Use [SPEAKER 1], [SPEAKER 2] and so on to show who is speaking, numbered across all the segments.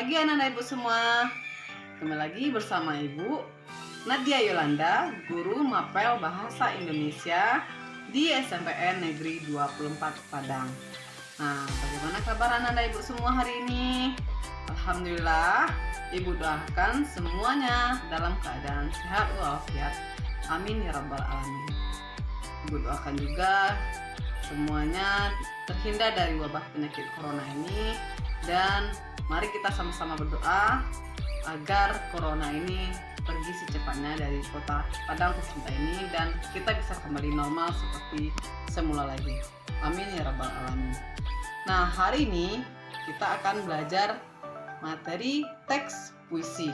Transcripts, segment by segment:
[SPEAKER 1] pagi anak-anak ibu semua. Kembali lagi bersama Ibu Nadia Yolanda, guru Mapel Bahasa Indonesia di SMPN Negeri 24 Padang. Nah, bagaimana kabar anak-anak ibu semua hari ini? Alhamdulillah, Ibu doakan semuanya dalam keadaan sehat walafiat. Amin ya rabbal alamin. Ibu doakan juga semuanya terhindar dari wabah penyakit corona ini, dan mari kita sama-sama berdoa agar corona ini pergi secepatnya dari kota Padang tercinta ini dan kita bisa kembali normal seperti semula lagi. Amin ya rabbal alamin. Nah, hari ini kita akan belajar materi teks puisi.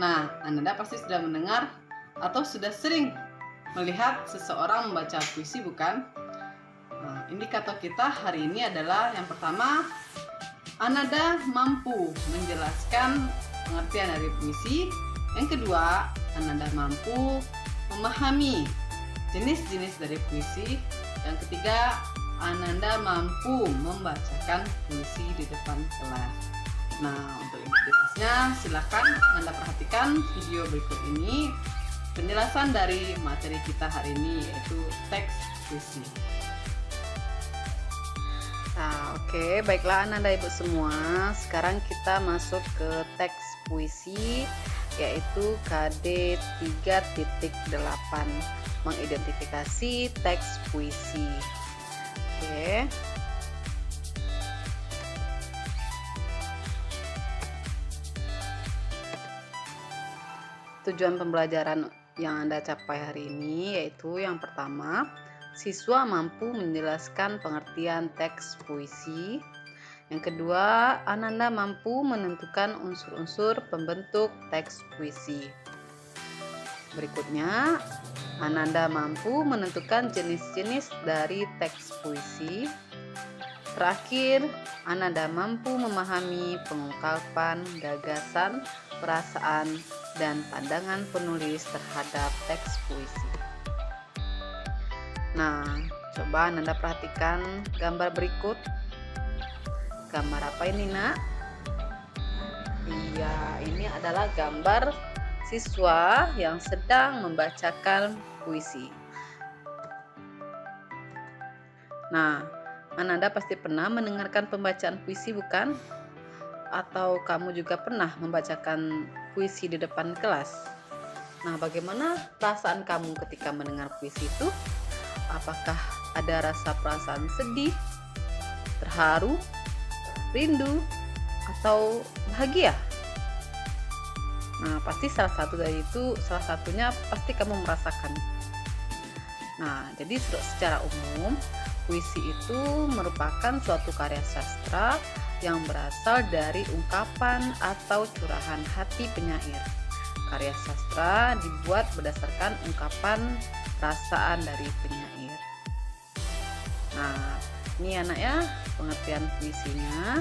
[SPEAKER 1] Nah, Anda pasti sudah mendengar atau sudah sering melihat seseorang membaca puisi, bukan? Nah, indikator kita hari ini adalah yang pertama, Ananda mampu menjelaskan pengertian dari puisi. Yang kedua, Ananda mampu memahami jenis-jenis dari puisi. Yang ketiga, Ananda mampu membacakan puisi di depan kelas. Nah, untuk identitasnya silakan Ananda perhatikan video berikut ini, penjelasan dari materi kita hari ini, yaitu teks puisi. Nah, oke, baiklah Ananda ibu semua. Sekarang kita masuk ke teks puisi, yaitu KD 3.8, mengidentifikasi teks puisi. Oke. Tujuan pembelajaran yang Anda capai hari ini yaitu yang pertama, siswa mampu menjelaskan pengertian teks puisi. Yang kedua, Ananda mampu menentukan unsur-unsur pembentuk teks puisi. Berikutnya, Ananda mampu menentukan jenis-jenis dari teks puisi. Terakhir, Ananda mampu memahami pengungkapan gagasan, perasaan, dan pandangan penulis terhadap teks puisi. Nah, coba Ananda perhatikan gambar berikut. Gambar apa ini, Nak? Iya, ini adalah gambar siswa yang sedang membacakan puisi. Nah, Ananda pasti pernah mendengarkan pembacaan puisi, bukan? Atau kamu juga pernah membacakan puisi di depan kelas? Nah, bagaimana perasaan kamu ketika mendengar puisi itu? Apakah ada rasa perasaan sedih, terharu, rindu, atau bahagia? Nah, pasti salah satunya pasti kamu merasakan. Nah, jadi secara umum, puisi itu merupakan suatu karya sastra yang berasal dari ungkapan atau curahan hati penyair. Karya sastra dibuat berdasarkan ungkapan perasaan dari penyair. Nah, ini anak ya, pengertian puisinya,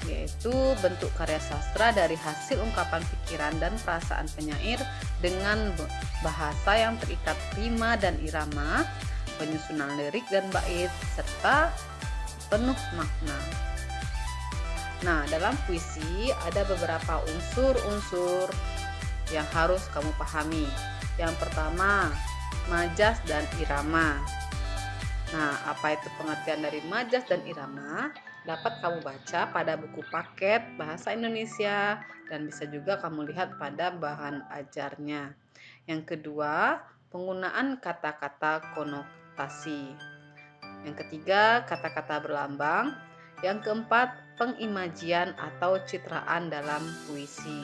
[SPEAKER 1] yaitu bentuk karya sastra dari hasil ungkapan pikiran dan perasaan penyair dengan bahasa yang terikat rima dan irama, penyusunan lirik dan bait, serta penuh makna. Nah, dalam puisi ada beberapa unsur-unsur yang harus kamu pahami. Yang pertama, majas dan irama. Nah, apa itu pengertian dari majas dan irama? Dapat kamu baca pada buku paket Bahasa Indonesia dan bisa juga kamu lihat pada bahan ajarnya. Yang kedua, penggunaan kata-kata konotasi. Yang ketiga, kata-kata berlambang. Yang keempat, pengimajian atau citraan dalam puisi.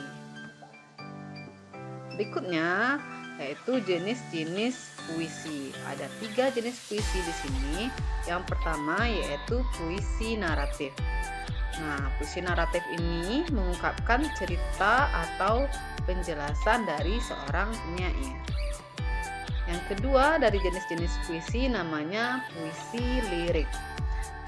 [SPEAKER 1] Berikutnya yaitu jenis-jenis puisi. Ada 3 jenis puisi di sini. Yang pertama yaitu puisi naratif. Nah, puisi naratif ini mengungkapkan cerita atau penjelasan dari seorang penyair. Yang kedua dari jenis-jenis puisi namanya puisi lirik.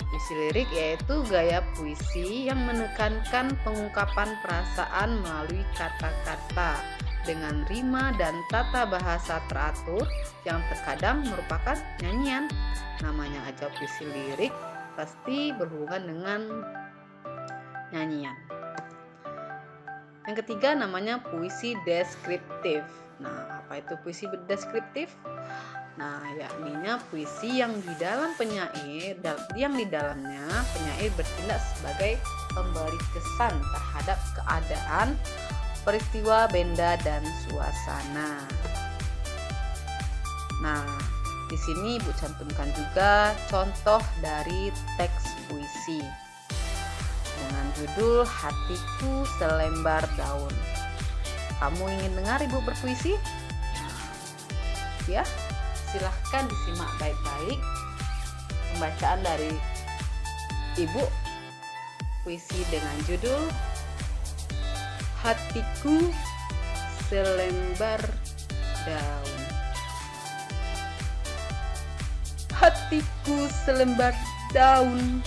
[SPEAKER 1] Puisi lirik yaitu gaya puisi yang menekankan pengungkapan perasaan melalui kata-kata dengan rima dan tata bahasa teratur yang terkadang merupakan nyanyian. Namanya aja puisi lirik, pasti berhubungan dengan nyanyian. Yang ketiga namanya puisi deskriptif. Nah, apa itu puisi deskriptif? Nah, yakninya puisi yang di dalamnya penyair bertindak sebagai pemberi kesan terhadap keadaan, peristiwa, benda, dan suasana. Nah, di sini Ibu cantumkan juga contoh dari teks puisi dengan judul Hatiku Selembar Daun. Kamu ingin dengar Ibu berpuisi? Ya, silahkan disimak baik-baik pembacaan dari Ibu. Puisi dengan judul Hatiku Selembar Daun. Hatiku selembar daun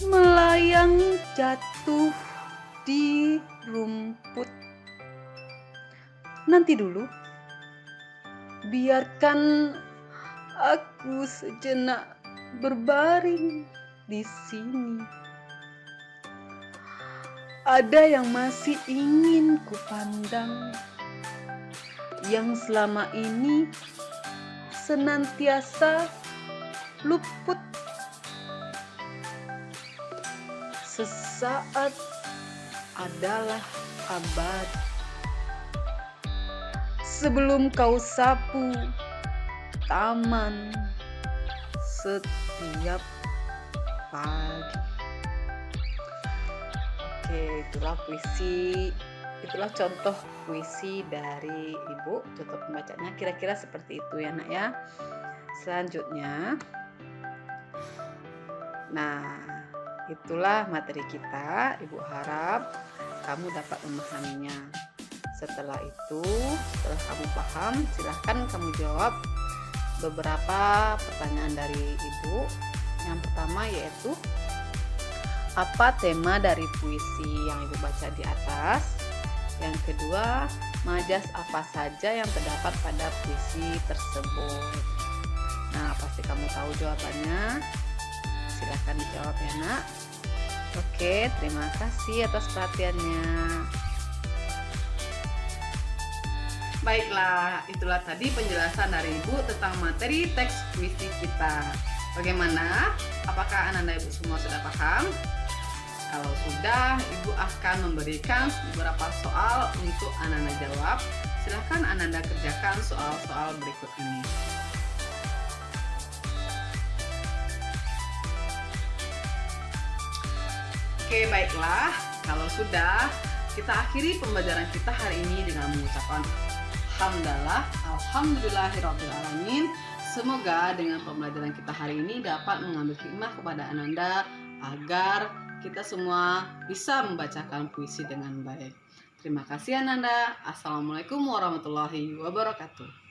[SPEAKER 1] melayang jatuh di rumput. Nanti dulu, biarkan aku sejenak berbaring di sini. Ada yang masih ingin kupandang, yang selama ini senantiasa luput. Sesaat adalah abadi. Sebelum kau sapu taman setiap pagi. Oke, itulah contoh puisi dari Ibu. Contoh pembacanya kira-kira seperti itu ya nak ya. Selanjutnya, nah itulah materi kita. Ibu harap kamu dapat memahaminya. Setelah kamu paham, silahkan kamu jawab beberapa pertanyaan dari Ibu. Yang pertama yaitu, apa tema dari puisi yang Ibu baca di atas? Yang kedua, majas apa saja yang terdapat pada puisi tersebut? Nah, pasti kamu tahu jawabannya. Silahkan dijawab ya nak. Oke, terima kasih atas perhatiannya. Baiklah, itulah tadi penjelasan dari Ibu tentang materi teks puisi kita. Bagaimana? Apakah Ananda Ibu semua sudah paham? Kalau sudah, Ibu akan memberikan beberapa soal untuk Ananda jawab. Silahkan Ananda kerjakan soal-soal berikut ini. Oke, baiklah. Kalau sudah, kita akhiri pembelajaran kita hari ini dengan mengucapkan Alhamdulillahirrabbilalamin. Semoga dengan pembelajaran kita hari ini dapat mengambil hikmah kepada Ananda agar kita semua bisa membacakan puisi dengan baik. Terima kasih Ananda. Assalamualaikum warahmatullahi wabarakatuh.